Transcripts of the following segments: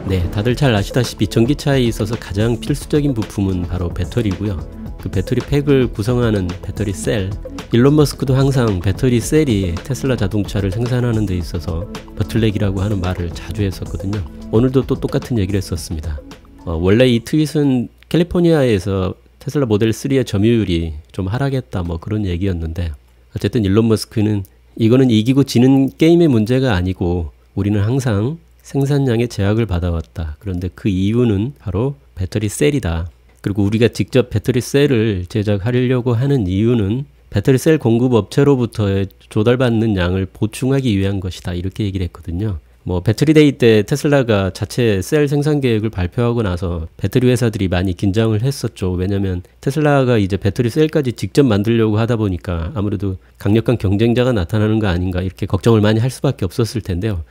네, 다들 잘 아시다시피 전기차에 있어서 가장 필수적인 부품은 바로 배터리고요. 그 배터리 팩을 구성하는 배터리 셀, 일론 머스크도 항상 배터리 셀이 테슬라 자동차를 생산하는 데 있어서 버틀넥이라고 하는 말을 자주 했었거든요. 오늘도 또 똑같은 얘기를 했었습니다. 원래 이 트윗은 캘리포니아에서 테슬라 모델 3의 점유율이 좀 하락했다 뭐 그런 얘기였는데, 어쨌든 일론 머스크는 이거는 이기고 지는 게임의 문제가 아니고 우리는 항상 생산량의 제약을 받아왔다. 그런데 그 이유는 바로 배터리 셀이다. 그리고 우리가 직접 배터리 셀을 제작하려고 하는 이유는 배터리 셀 공급 업체로부터 조달받는 양을 보충하기 위한 것이다. 이렇게 얘기를 했거든요. 뭐 배터리 데이 때 테슬라가 자체 셀 생산 계획을 발표하고 나서 배터리 회사들이 많이 긴장을 했었죠. 왜냐면 테슬라가 이제 배터리 셀까지 직접 만들려고 하다 보니까 아무래도 강력한 경쟁자가 나타나는 거 아닌가 이렇게 걱정을 많이 할 수밖에 없었을 텐데요.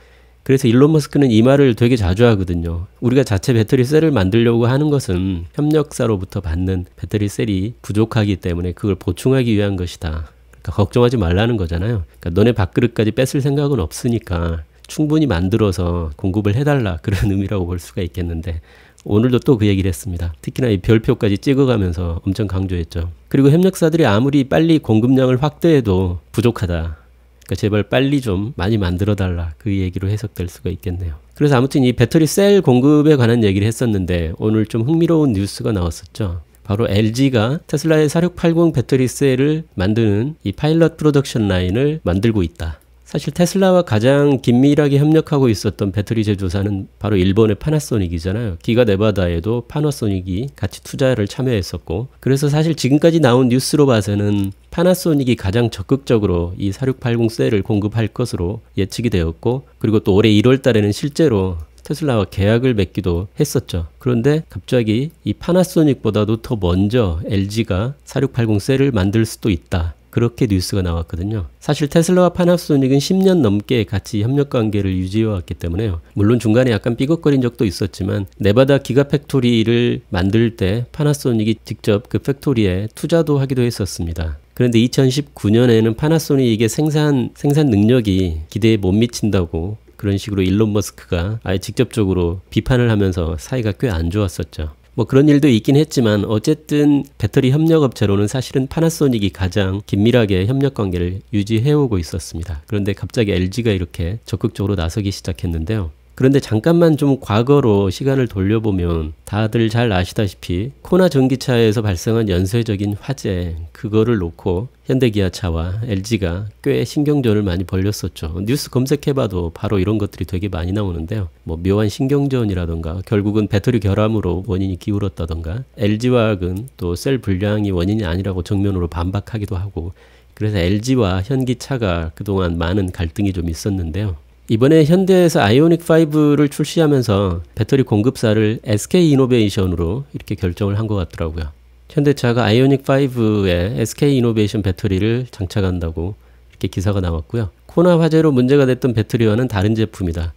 그래서 일론 머스크는 이 말을 되게 자주 하거든요. 우리가 자체 배터리 셀을 만들려고 하는 것은 협력사로부터 받는 배터리 셀이 부족하기 때문에 그걸 보충하기 위한 것이다. 그러니까 걱정하지 말라는 거잖아요. 그러니까 너네 밥그릇까지 뺏을 생각은 없으니까 충분히 만들어서 공급을 해달라, 그런 의미라고 볼 수가 있겠는데, 오늘도 또 그 얘기를 했습니다. 특히나 이 별표까지 찍어가면서 엄청 강조했죠. 그리고 협력사들이 아무리 빨리 공급량을 확대해도 부족하다. 그러니까 제발 빨리 좀 많이 만들어달라, 그 얘기로 해석될 수가 있겠네요. 그래서 아무튼 이 배터리 셀 공급에 관한 얘기를 했었는데 오늘 좀 흥미로운 뉴스가 나왔었죠. 바로 LG가 테슬라의 4680 배터리 셀을 만드는 이 파일럿 프로덕션 라인을 만들고 있다. 사실 테슬라와 가장 긴밀하게 협력하고 있었던 배터리 제조사는 바로 일본의 파나소닉이잖아요. 기가 네바다에도 파나소닉이 같이 투자를 참여했었고, 그래서 사실 지금까지 나온 뉴스로 봐서는 파나소닉이 가장 적극적으로 이 4680 셀을 공급할 것으로 예측이 되었고, 그리고 또 올해 1월 달에는 실제로 테슬라와 계약을 맺기도 했었죠. 그런데 갑자기 이 파나소닉보다도 더 먼저 LG가 4680 셀을 만들 수도 있다. 그렇게 뉴스가 나왔거든요. 사실 테슬라와 파나소닉은 10년 넘게 같이 협력 관계를 유지해왔기 때문에요. 물론 중간에 약간 삐걱거린 적도 있었지만 네바다 기가팩토리를 만들 때 파나소닉이 직접 그 팩토리에 투자도 하기도 했었습니다. 그런데 2019년에는 파나소닉의 생산 능력이 기대에 못 미친다고 그런 식으로 일론 머스크가 아예 직접적으로 비판을 하면서 사이가 꽤 안 좋았었죠. 뭐 그런 일도 있긴 했지만 어쨌든 배터리 협력업체로는 사실은 파나소닉이 가장 긴밀하게 협력 관계를 유지해오고 있었습니다. 그런데 갑자기 LG가 이렇게 적극적으로 나서기 시작했는데요. 그런데 잠깐만 좀 과거로 시간을 돌려보면 다들 잘 아시다시피 코나 전기차에서 발생한 연쇄적인 화재, 그거를 놓고 현대기아차와 LG가 꽤 신경전을 많이 벌였었죠. 뉴스 검색해봐도 바로 이런 것들이 되게 많이 나오는데요. 뭐 묘한 신경전이라던가 결국은 배터리 결함으로 원인이 기울었다던가 LG화학은 또 셀 불량이 원인이 아니라고 정면으로 반박하기도 하고, 그래서 LG와 현기차가 그동안 많은 갈등이 좀 있었는데요. 이번에 현대에서 아이오닉5를 출시하면서 배터리 공급사를 SK이노베이션으로 이렇게 결정을 한 것 같더라고요. 현대차가 아이오닉5에 SK이노베이션 배터리를 장착한다고 이렇게 기사가 나왔고요. 코나 화재로 문제가 됐던 배터리와는 다른 제품이다.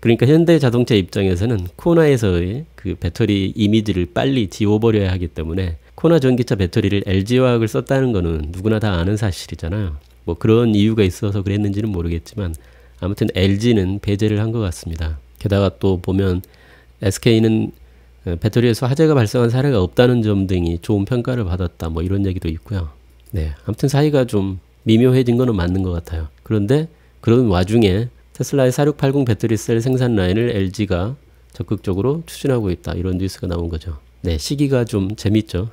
그러니까 현대자동차 입장에서는 코나에서의 그 배터리 이미지를 빨리 지워버려야 하기 때문에 코나 전기차 배터리를 LG화학을 썼다는 거는 누구나 다 아는 사실이잖아요. 뭐 그런 이유가 있어서 그랬는지는 모르겠지만 아무튼 LG는 배제를 한 것 같습니다. 게다가 또 보면 SK는 배터리에서 화재가 발생한 사례가 없다는 점 등이 좋은 평가를 받았다, 뭐 이런 얘기도 있고요. 네, 아무튼 사이가 좀 미묘해진 거는 맞는 것 같아요. 그런데 그런 와중에 테슬라의 4680 배터리 셀 생산 라인을 LG가 적극적으로 추진하고 있다, 이런 뉴스가 나온 거죠. 네, 시기가 좀 재밌죠.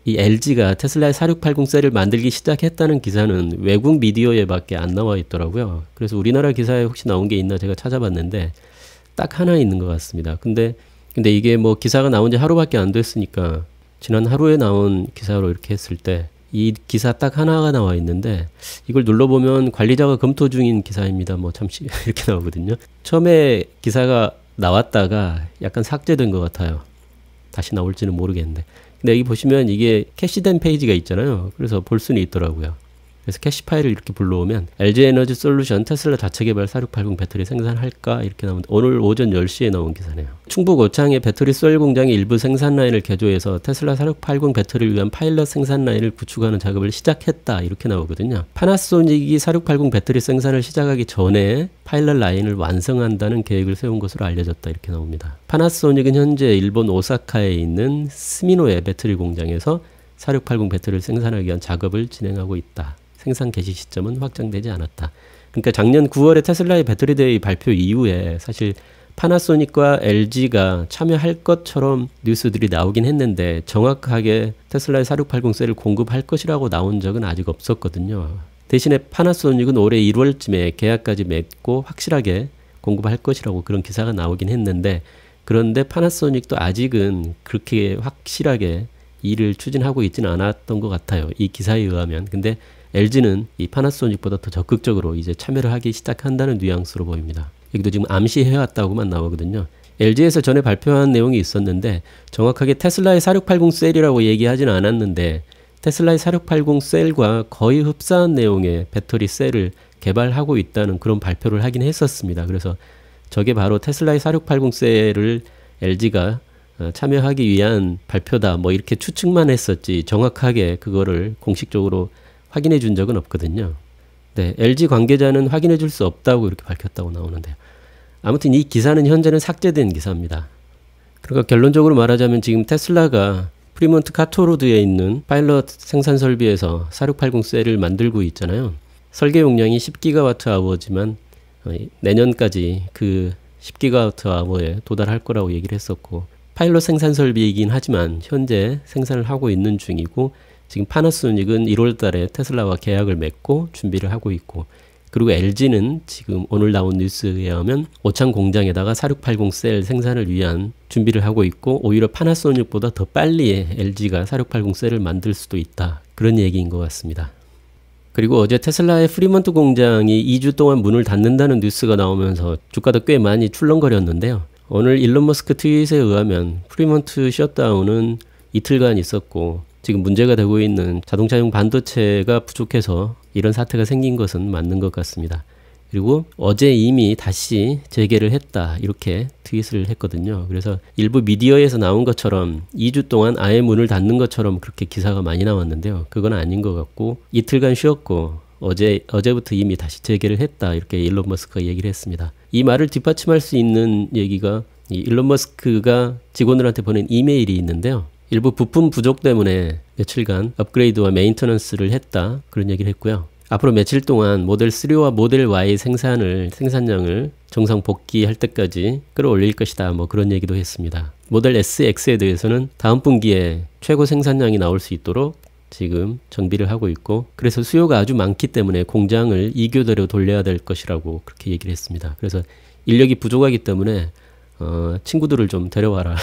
이 LG가 테슬라의 4680 셀을 만들기 시작했다는 기사는 외국 미디어에 밖에 안 나와 있더라고요. 그래서 우리나라 기사에 혹시 나온 게 있나 제가 찾아봤는데 딱 하나 있는 것 같습니다. 근데 이게 뭐 기사가 나온 지 하루밖에 안 됐으니까 지난 하루에 나온 기사로 이렇게 했을 때 이 기사 딱 하나가 나와 있는데 이걸 눌러보면 관리자가 검토 중인 기사입니다. 뭐 잠시 이렇게 나오거든요. 처음에 기사가 나왔다가 약간 삭제된 것 같아요. 다시 나올지는 모르겠는데. 근데 여기 보시면 이게 캐시된 페이지가 있잖아요. 그래서 볼 수는 있더라고요. 그래서 캐시 파일을 이렇게 불러오면 LG 에너지 솔루션 테슬라 자체 개발 4680 배터리 생산할까 이렇게 나오는데 오늘 오전 10시에 나온 기사네요. 충북 오창의 배터리 셀 공장의 일부 생산 라인을 개조해서 테슬라 4680 배터리를 위한 파일럿 생산 라인을 구축하는 작업을 시작했다 이렇게 나오거든요. 파나소닉이 4680 배터리 생산을 시작하기 전에 파일럿 라인을 완성한다는 계획을 세운 것으로 알려졌다 이렇게 나옵니다. 파나소닉은 현재 일본 오사카에 있는 스미노의 배터리 공장에서 4680 배터리를 생산하기 위한 작업을 진행하고 있다. 생산 개시 시점은 확정되지 않았다. 그러니까 작년 9월에 테슬라의 배터리 대회 발표 이후에 사실 파나소닉과 LG가 참여할 것처럼 뉴스들이 나오긴 했는데 정확하게 테슬라의 4680 셀을 공급할 것이라고 나온 적은 아직 없었거든요. 대신에 파나소닉은 올해 1월쯤에 계약까지 맺고 확실하게 공급할 것이라고 그런 기사가 나오긴 했는데 그런데 파나소닉도 아직은 그렇게 확실하게 일을 추진하고 있지는 않았던 것 같아요. 이 기사에 의하면. 근데 LG는 이 파나소닉보다 더 적극적으로 이제 참여를 하기 시작한다는 뉘앙스로 보입니다. 여기도 지금 암시해왔다고만 나오거든요. LG에서 전에 발표한 내용이 있었는데 정확하게 테슬라의 4680 셀이라고 얘기하지는 않았는데 테슬라의 4680 셀과 거의 흡사한 내용의 배터리 셀을 개발하고 있다는 그런 발표를 하긴 했었습니다. 그래서 저게 바로 테슬라의 4680 셀을 LG가 참여하기 위한 발표다 뭐 이렇게 추측만 했었지 정확하게 그거를 공식적으로 확인해 준 적은 없거든요. 네, LG 관계자는 확인해 줄 수 없다고 이렇게 밝혔다고 나오는데요. 아무튼 이 기사는 현재는 삭제된 기사입니다. 그러니까 결론적으로 말하자면 지금 테슬라가 프리몬트 카토로드에 있는 파일럿 생산 설비에서 4680 셀을 만들고 있잖아요. 설계 용량이 10GWh지만 내년까지 그 10GWh에 도달할 거라고 얘기를 했었고 파일럿 생산 설비이긴 하지만 현재 생산을 하고 있는 중이고 지금 파나소닉은 1월 달에 테슬라와 계약을 맺고 준비를 하고 있고 그리고 LG는 지금 오늘 나온 뉴스에 의하면 오창 공장에다가 4680 셀 생산을 위한 준비를 하고 있고 오히려 파나소닉보다 더 빨리 LG가 4680 셀을 만들 수도 있다. 그런 얘기인 것 같습니다. 그리고 어제 테슬라의 프리먼트 공장이 2주 동안 문을 닫는다는 뉴스가 나오면서 주가도 꽤 많이 출렁거렸는데요. 오늘 일론 머스크 트윗에 의하면 프리먼트 셧다운은 이틀간 있었고 지금 문제가 되고 있는 자동차용 반도체가 부족해서 이런 사태가 생긴 것은 맞는 것 같습니다. 그리고 어제 이미 다시 재개를 했다 이렇게 트윗을 했거든요. 그래서 일부 미디어에서 나온 것처럼 2주 동안 아예 문을 닫는 것처럼 그렇게 기사가 많이 나왔는데요. 그건 아닌 것 같고 이틀간 쉬었고 어제부터 이미 다시 재개를 했다 이렇게 일론 머스크가 얘기를 했습니다. 이 말을 뒷받침할 수 있는 얘기가 이 일론 머스크가 직원들한테 보낸 이메일이 있는데요. 일부 부품 부족 때문에 며칠간 업그레이드와 메인터넌스를 했다 그런 얘기를 했고요. 앞으로 며칠 동안 모델 3와 모델 Y 생산량을 정상 복귀할 때까지 끌어올릴 것이다 뭐 그런 얘기도 했습니다. 모델 S, X에 대해서는 다음 분기에 최고 생산량이 나올 수 있도록 지금 정비를 하고 있고 그래서 수요가 아주 많기 때문에 공장을 2교대로 돌려야 될 것이라고 그렇게 얘기를 했습니다. 그래서 인력이 부족하기 때문에 친구들을 좀 데려와라.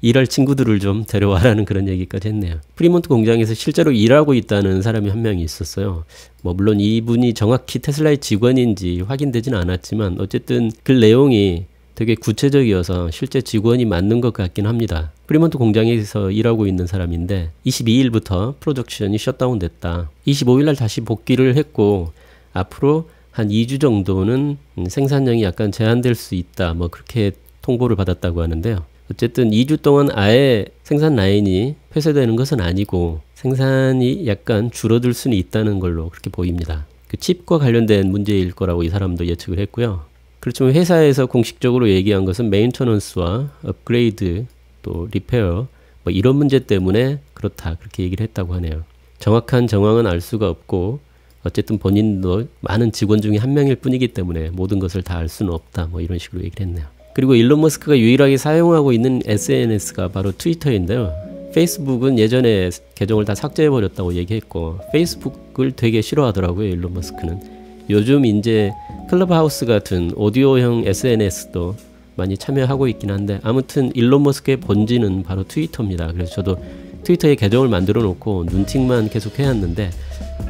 일할 친구들을 좀 데려와라는 그런 얘기까지 했네요. 프리몬트 공장에서 실제로 일하고 있다는 사람이 한 명이 있었어요. 뭐 물론 이분이 정확히 테슬라의 직원인지 확인되지는 않았지만 어쨌든 그 내용이 되게 구체적이어서 실제 직원이 맞는 것 같긴 합니다. 프리몬트 공장에서 일하고 있는 사람인데 22일부터 프로덕션이 셧다운 됐다. 25일날 다시 복귀를 했고 앞으로 한 2주 정도는 생산량이 약간 제한될 수 있다. 뭐 그렇게 통보를 받았다고 하는데요. 어쨌든 2주 동안 아예 생산 라인이 폐쇄되는 것은 아니고 생산이 약간 줄어들 수는 있다는 걸로 그렇게 보입니다. 그 칩과 관련된 문제일 거라고 이 사람도 예측을 했고요. 그렇지만 회사에서 공식적으로 얘기한 것은 메인터넌스와 업그레이드 또 리페어 뭐 이런 문제 때문에 그렇다 그렇게 얘기를 했다고 하네요. 정확한 정황은 알 수가 없고 어쨌든 본인도 많은 직원 중에 한 명일 뿐이기 때문에 모든 것을 다 알 수는 없다 뭐 이런 식으로 얘기를 했네요. 그리고 일론 머스크가 유일하게 사용하고 있는 SNS가 바로 트위터인데요. 페이스북은 예전에 계정을 다 삭제해버렸다고 얘기했고 페이스북을 되게 싫어하더라고요. 일론 머스크는. 요즘 이제 클럽하우스 같은 오디오형 SNS도 많이 참여하고 있긴 한데 아무튼 일론 머스크의 본질은 바로 트위터입니다. 그래서 저도 트위터에 계정을 만들어 놓고 눈팅만 계속 해왔는데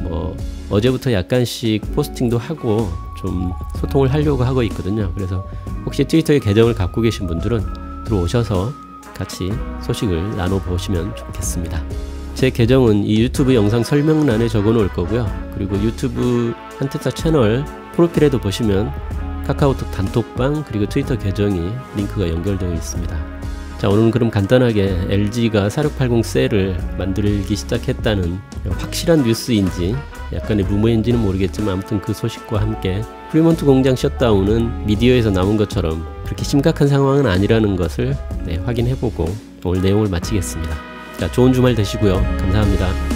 뭐 어제부터 약간씩 포스팅도 하고 좀 소통을 하려고 하고 있거든요. 그래서 혹시 트위터에 계정을 갖고 계신 분들은 들어오셔서 같이 소식을 나눠보시면 좋겠습니다. 제 계정은 이 유튜브 영상 설명란에 적어 놓을 거고요. 그리고 유튜브 한테사 채널 프로필에도 보시면 카카오톡 단톡방 그리고 트위터 계정이 링크가 연결되어 있습니다. 자, 오늘은 그럼 간단하게 LG가 4680 셀을 만들기 시작했다는 확실한 뉴스인지 약간의 루머인지는 모르겠지만 아무튼 그 소식과 함께 프리몬트 공장 셧다운은 미디어에서 나온 것처럼 그렇게 심각한 상황은 아니라는 것을 확인해보고 오늘 내용을 마치겠습니다. 자, 좋은 주말 되시고요. 감사합니다.